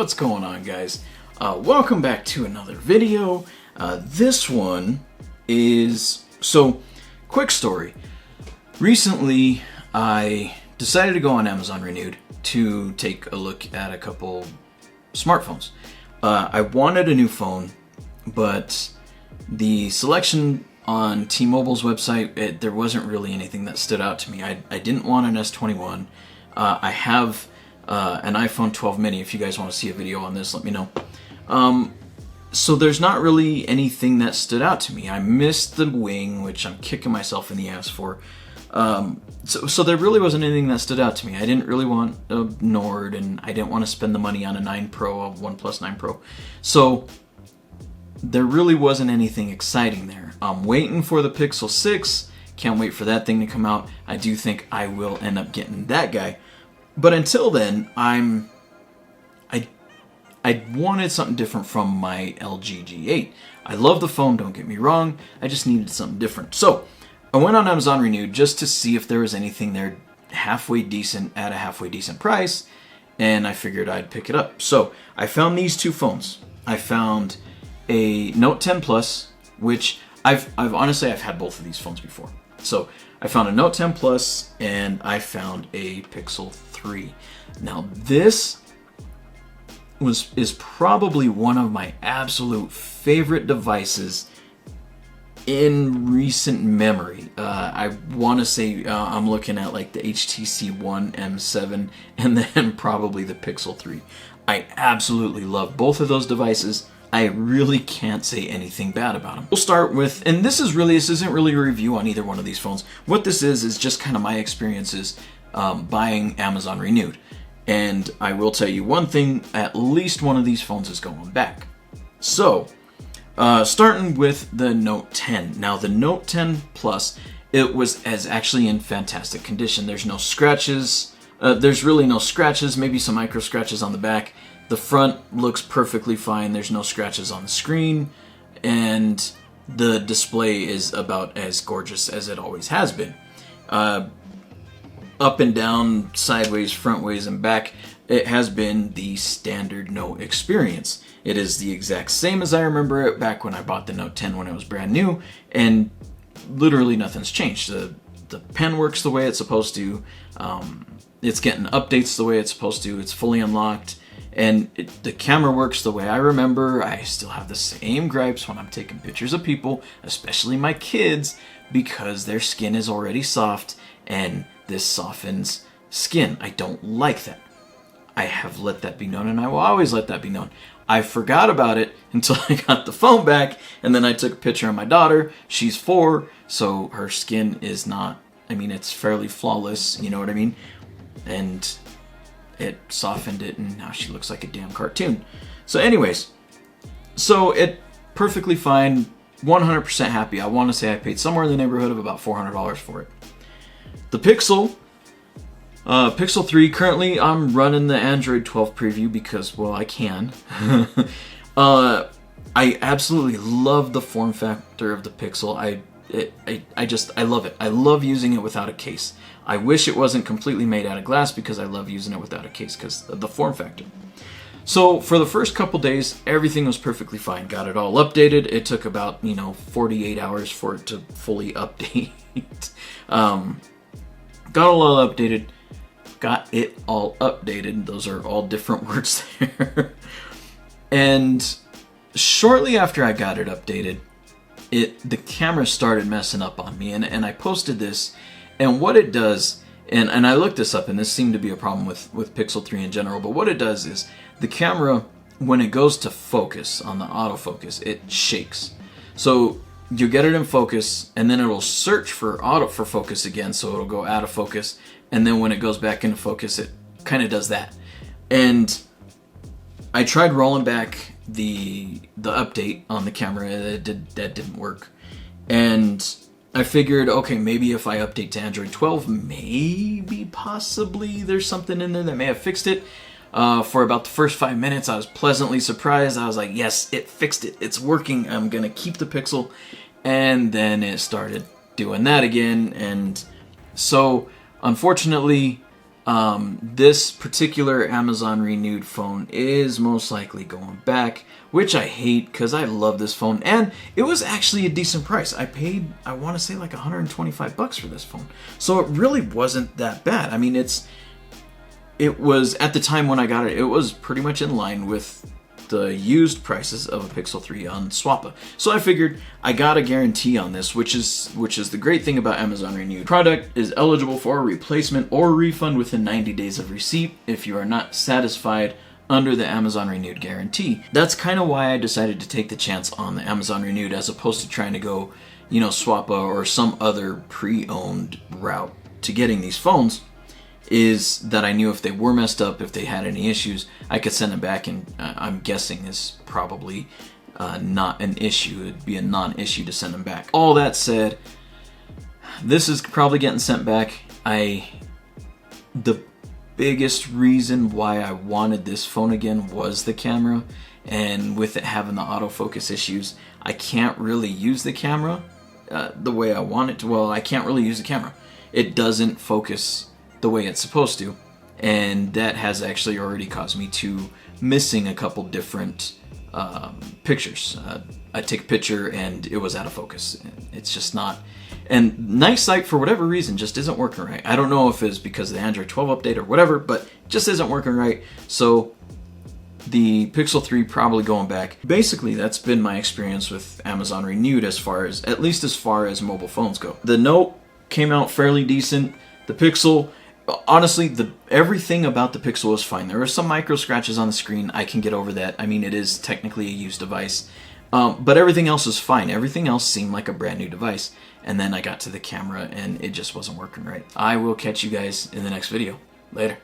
What's going on, guys? Welcome back to another video. This one is... quick story. Recently, I decided to go on Amazon Renewed to take a look at a couple smartphones. I wanted a new phone, but the selection on T-Mobile's website, there wasn't really anything that stood out to me. I didn't want an S21. I have an iPhone 12 mini. If you guys want to see a video on this, let me know. So there's not really anything that stood out to me. I missed the wing, which I'm kicking myself in the ass for. So there really wasn't anything that stood out to me. I didn't really want a Nord, and I didn't want to spend the money on a 9 Pro, a OnePlus 9 Pro. So there really wasn't anything exciting there. I'm waiting for the Pixel 6. Can't wait for that thing to come out. I do think I will end up getting that guy. But until then, I wanted something different from my LG G8. I love the phone, don't get me wrong. I just needed something different. So I went on Amazon Renewed just to see if there was anything there halfway decent at a halfway decent price, and I figured I'd pick it up. So I found these two phones. I found a Note 10 Plus, which I've honestly had both of these phones before. So I found a Note 10 Plus and I found a Pixel 3. Now this is probably one of my absolute favorite devices in recent memory. I want to say I'm looking at like the HTC One M7 and then probably the Pixel 3. I absolutely love both of those devices. I really can't say anything bad about them. We'll start with, and this isn't really a review on either one of these phones. What this is just kind of my experiences buying Amazon Renewed. And I will tell you one thing, at least one of these phones is going back. So, starting with the Note 10. Now the Note 10 Plus, it was actually in fantastic condition. There's no scratches. There's really no scratches, maybe some micro scratches on the back. The front looks perfectly fine. There's no scratches on the screen, and the display is about as gorgeous as it always has been. Up and down, sideways, frontways, and back, it has been the standard Note experience. It is the exact same as I remember it back when I bought the Note 10 when it was brand new, and literally nothing's changed. The pen works the way it's supposed to. It's getting updates the way it's supposed to. It's fully unlocked. And the camera works the way I remember. I still have the same gripes when I'm taking pictures of people, especially my kids, because their skin is already soft and this softens skin. I don't like that. I have let that be known, and I will always let that be known. I forgot about it until I got the phone back, and then I took a picture of my daughter. She's 4, so her skin is not, it's fairly flawless, you know what I mean? And it softened it, and now she looks like a damn cartoon. So anyways, so it perfectly fine, 100% happy. I want to say I paid somewhere in the neighborhood of about $400 for it. The Pixel 3, currently I'm running the Android 12 preview because, well, I can. I absolutely love the form factor of the Pixel. I love it. I love using it without a case. I wish it wasn't completely made out of glass because I love using it without a case because of the form factor. So for the first couple days, everything was perfectly fine. Got it all updated. It took about, 48 hours for it to fully update. Got it all updated. Those are all different words there. And shortly after I got it updated, the camera started messing up on me, and I posted this, and what it does, and I looked this up, and this seemed to be a problem with Pixel 3 in general, but what it does is the camera, when it goes to focus on the autofocus, it shakes. So you get it in focus, and then it'll search for focus again, so it'll go out of focus, and then when it goes back into focus, it kind of does that. And I tried rolling back the update on the camera. That didn't work, and I figured, okay, maybe if I update to Android 12, maybe possibly there's something in there that may have fixed it. For about the first 5 minutes, I was pleasantly surprised. I was like, yes, it fixed it. It's working. I'm gonna keep the Pixel. And then it started doing that again, and so unfortunately This particular Amazon Renewed phone is most likely going back, which I hate because I love this phone and it was actually a decent price. I paid, I want to say like $125 for this phone. So it really wasn't that bad. I mean, it was, at the time when I got it, it was pretty much in line with the used prices of a Pixel 3 on Swappa. So I figured I got a guarantee on this, which is the great thing about Amazon Renewed. Product is eligible for a replacement or refund within 90 days of receipt if you are not satisfied under the Amazon Renewed guarantee. That's kind of why I decided to take the chance on the Amazon Renewed as opposed to trying to go, Swappa or some other pre-owned route to getting these phones. Is that I knew if they were messed up, if they had any issues, I could send them back, and I'm guessing is probably not an issue. It'd be a non-issue to send them back. All that said, this is probably getting sent back. The biggest reason why I wanted this phone again was the camera, and with it having the autofocus issues, I can't really use the camera the way I want it to. Well, I can't really use the camera. It doesn't focus the way it's supposed to, and that has actually already caused me to missing a couple different pictures. I take a picture and it was out of focus. It's just not, and Nice Sight for whatever reason just isn't working right. I don't know if it's because of the Android 12 update or whatever, but it just isn't working right. So the Pixel 3 probably going back. Basically, that's been my experience with Amazon Renewed at least as far as mobile phones go. The Note came out fairly decent. The Pixel, honestly, everything about the Pixel is fine. There are some micro scratches on the screen. I can get over that. I mean, it is technically a used device. But everything else is fine. Everything else seemed like a brand new device. And then I got to the camera and it just wasn't working right. I will catch you guys in the next video. Later.